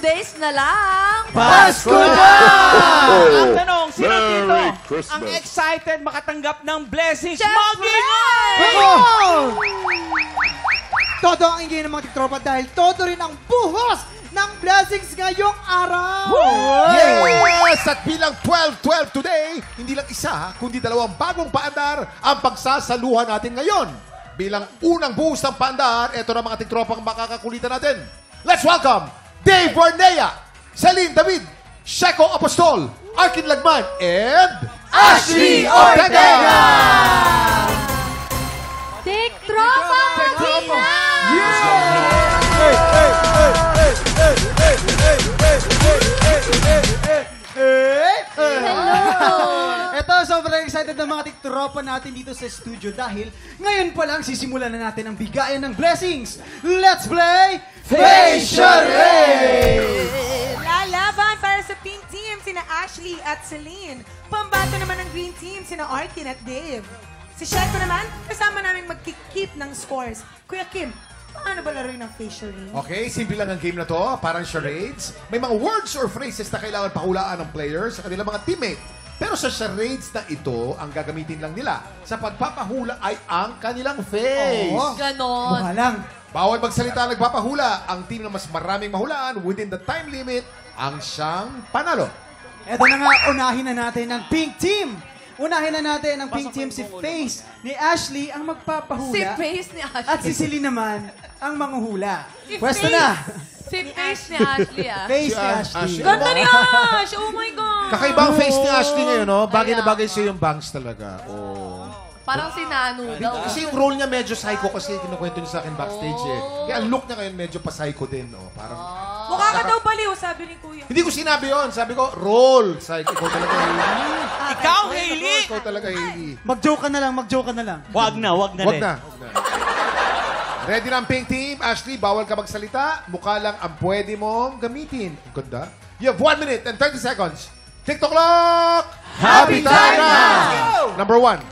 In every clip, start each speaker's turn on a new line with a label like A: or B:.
A: days na lang.
B: Pasko na!
C: Ang tanong, sino
D: Merry
C: dito
D: Christmas.
C: ang excited makatanggap ng blessings?
A: Siyempre!
B: Todo ang ingay ng mga tiktropa dahil todo rin ang buhos ng blessings ngayong araw.
D: Yes! At bilang 12-12 today, hindi lang isa, kundi dalawang bagong paandar ang pagsasaluhan natin ngayon. Bilang unang buhos ng paandar, ito na mga tikropang makakakulitan natin. Let's welcome Dave Bornea, Celine David, Sheko Apostol, Arkin Lagman, and Ashley Ortega!
A: Tiktropa Martina!
B: Ito, sobrang excited ng mga tiktropa natin dito sa studio dahil ngayon pa lang sisimulan na natin ang bigayan ng blessings. Let's play Facial Ray!
E: Lalaban para sa pink team sina Ashley at Celine. Pambato naman ng green team sina Arkin at Dave. Si Sheko naman, kasama namin mag-keep ng scores. Kuya Kim, paano ba laruin ng facial ray?
D: Okay, simple lang ang game na to. Parang charades. May mga words or phrases na kailangan pahulaan ng players sa kanilang mga teammate. Pero sa charades na ito, ang gagamitin lang nila sa pagpapahula ay ang kanilang face.
B: Oo.
A: Ganon.
B: Mukha lang.
D: Bawal magsalita nagpapahula. Ang team na mas maraming mahulaan within the time limit ang siyang panalo.
B: Ito na nga, unahin na natin ang pink team. Unahin na natin ang pink team si Face ni Ashley ang magpapahula.
A: Si Face ni Ashley.
B: At si Celine naman ang manguhula.
A: Si
B: Pwesto
A: Face.
B: na.
A: Si Face ni Ashley, ah.
B: Face
D: Si
B: ni Ashley.
D: Ashley.
A: Ganda ni Ash! Oh my God!
D: Kakaibang face ni Ashley ngayon, no? Bagay na
A: Kaya
D: bagay
A: nga.
D: sa'yo yung bangs talaga. Oh.
A: Parang si Nanu daw.
D: Kasi yung role niya medyo psycho kasi kinukwento niya sa akin backstage eh. Kaya ang look niya ngayon medyo pa-psycho din, no? Parang...
E: Mukha ka daw baliw, sabi ni Kuya.
D: Hindi ko sinabi yon. Sabi ko, role. Psycho. Ikaw talaga, Hailey.
C: Ikaw, Hailey!
D: Ikaw talaga, Hailey.
B: Mag-joke ka na lang, mag-joke ka na lang.
C: Wag na
D: Wag na. Ready na ang pink team. Ashley, bawal ka magsalita. Mukha lang ang pwede mong gamitin. Ang ganda. You have 1 minute and 30 seconds. TikTok clock! Happy time now! Number 1.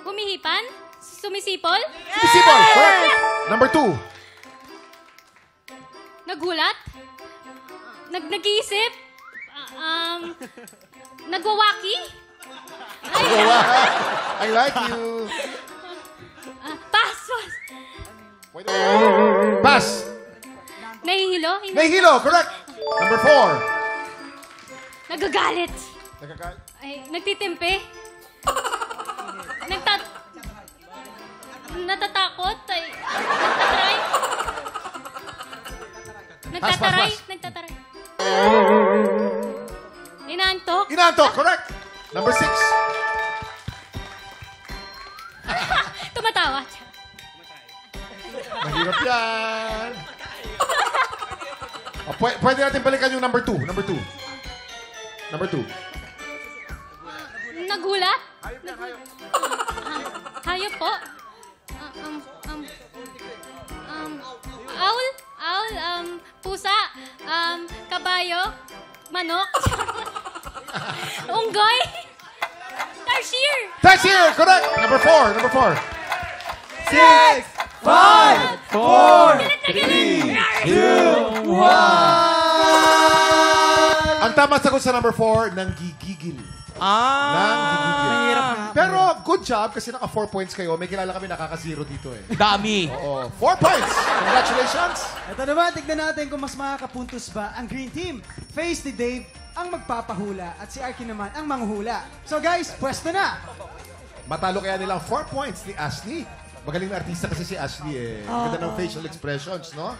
F: Humihipan? Sumisipol?
D: Sipol. Correct. Number 2.
F: Nagulat? Nag-iisip? Nagwawaki?
D: I like you.
F: Pass, pass.
D: Pwede. Pass.
F: Nahihilo?
D: Nahihilo. Correct. Number 4.
F: Nagagalit?
D: Nagkakal.
F: Ay, nagtitimpe? Natatakot? Ay, nagtataray? Nagtataray?
D: Pass.
F: Nagtataray? Inaantok?
D: Inantok. Correct. Number 6.
F: Tumatawa?
D: Mahirap yan. Oh, pwede natin balikan yung number 2. Number 2. Number 2.
F: Nagulat? Hayop po? Owl? Owl? Pusa? Kabayo? Manok? Unggoy? Tarsier?
D: That's here. Correct. Number 4. Number 4.
B: 6, 5, 4, 3, 2, 1.
D: Ang tama sagot sa number 4, nanggigigil.
C: Ah!
D: Pero good job kasi naka 4 points kayo. May kilala kami nakaka-0 dito eh.
C: Dami.
D: Oo. 4 points. Congratulations.
B: Ito naman, tignan natin kung mas makakapuntos ba ang green team. Face ni Dave ang magpapahula at si Arkin naman ang manghuhula. So guys, pwesto na.
D: Matalo kaya nilang 4 points ni Ashley. Magaling na artista kasi si Ashley eh. Ganda ng facial expressions, no?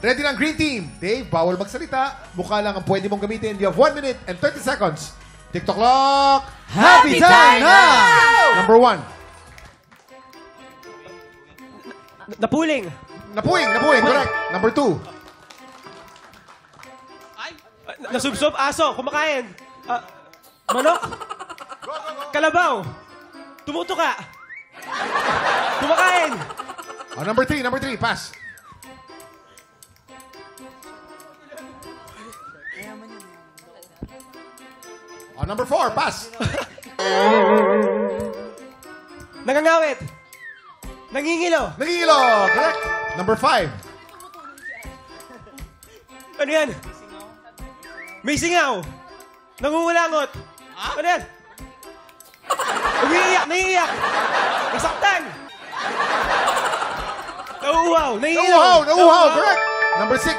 D: Ready na ang green team. Dave, bawal magsalita. Mukha lang ang pwede mong gamitin. You have 1 minute and 30 seconds. TikTok clock.
B: Happy time now!
D: Number 1.
G: Napuling.
D: Napuwing. Correct. Number 2.
G: Nasubsob. Aso. Kumakain. Manok. Kalabaw. Tumutuka. Kumakain.
D: Oh, number 3. Pass. Oh, number 4. Pass.
G: Nangangawit. Nangingilo.
D: Nangingilo. Correct. Number 5.
G: Ano yan? May singaw. Nangungulangot. Ano yan? Umiiyak, naiiyak. Nasaktan. Nauuhaw, naiiyak.
D: Nauuhaw. Correct. Number 6.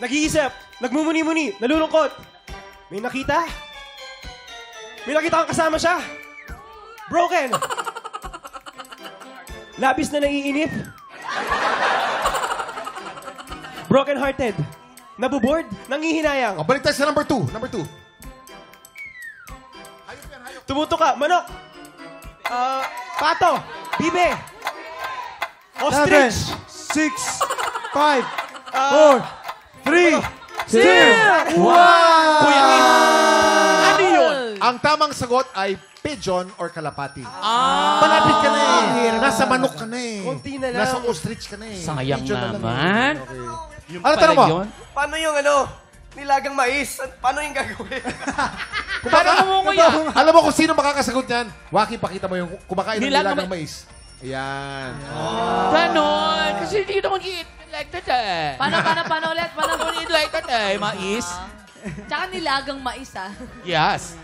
G: Nag-iisip, nagmumuni-muni, nalulungkot. May nakita? May nakita kang kasama siya. Broken. Labis na naiinip. Broken-hearted. Nabuboard, nangihinayang.
D: Balik tayo sa number 2. Number 2.
G: Tumutuka, manok. Pato, bibe.
B: 7,
G: Ostrich.
B: 6, 5, 4, 3, 2, 1!
C: Ano yun?
D: Ang tamang sagot ay pigeon or kalapati. Malapit ka na eh. Nasa manok ka na eh.
G: Konti na lang.
D: Nasa ostrich ka na eh.
C: Sayang
D: Pigeon na lang
C: naman.
D: eh. Okay.
C: Yung
D: Ano
C: pala
D: tanong mo?
C: yun?
H: Paano yung nilagang mais? Paano yung gagawin?
C: Paano mo nguya?
D: Alam mo kung sino makakasagot niyan? Waki, pakita mo yung kumakain ng
C: Nilagang
D: nilagang mais. Ayan.
C: Ganon. Kasi hindi naman eat like that eh.
A: Paano ulit? Paano
C: Don't eat like that eh. Mais.
A: Tsaka nilagang mais, ah.
C: Yes.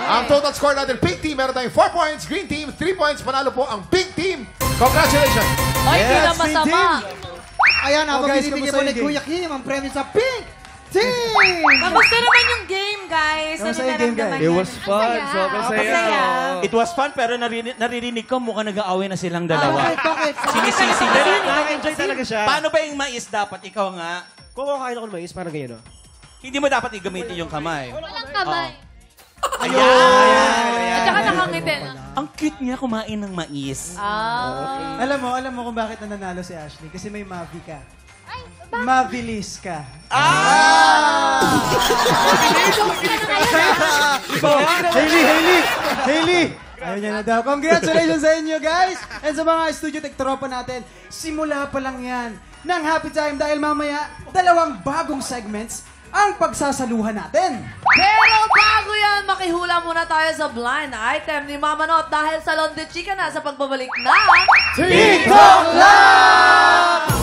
D: Ang total score natin, pink team, meron tayong 4 points. Green team, 3 points. Panalo po ang pink team. Congratulations!
A: Ay, hindi na
B: Yes, Pink
A: masama.
B: Ayan, habang
I: guys,
B: binibigyan
I: kamusta
B: po ni
I: yung game?
B: Kuya Kim ang premyo sa Pink Team!
E: Kamusta naman yung game, guys?
B: Kamusta
E: Ano
B: yung game,
E: naramdaman
B: guys?
E: niyo?
I: It was fun. Sobrang saya.
E: Masaya.
J: It was fun, pero naririnig ko mukhang nag-aaway na silang dalawa.
B: Bakit?
J: Sinisisi na rin.
G: Nakaka-enjoy talaga siya.
J: Paano ba yung mais dapat? Ikaw nga.
G: Kung kakain ako ng mais, parang ganyan, no?
J: Hindi mo dapat igamitin yung kamay.
F: Walang kamay.
A: At saka nakangiti.
J: Ang cute niya kumain ng mais.
B: Alam mo kung bakit nananalo si Ashley? Kasi may Mavi ka.
F: Ay,
B: Mabilis ka. Hailey! Ayaw niya na daw. Congratulations sa inyo, guys! And sa mga studio tech-tropa natin, simula pa lang yan ng happy time dahil mamaya, 2 bagong segments ang pagsasaluhan natin.
A: Pero bago yan, makihula muna tayo sa blind item ni Mama Not dahil Salon de Chica na sa pagbabalik na
B: TikTok Live!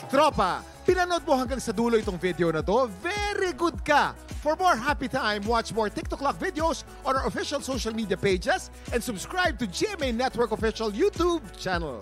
D: Tropa, pinanood mo hanggang sa dulo itong video na to? Very good ka! For more happy time, watch more TikTok Lock videos on our official social media pages and subscribe to GMA Network official YouTube channel.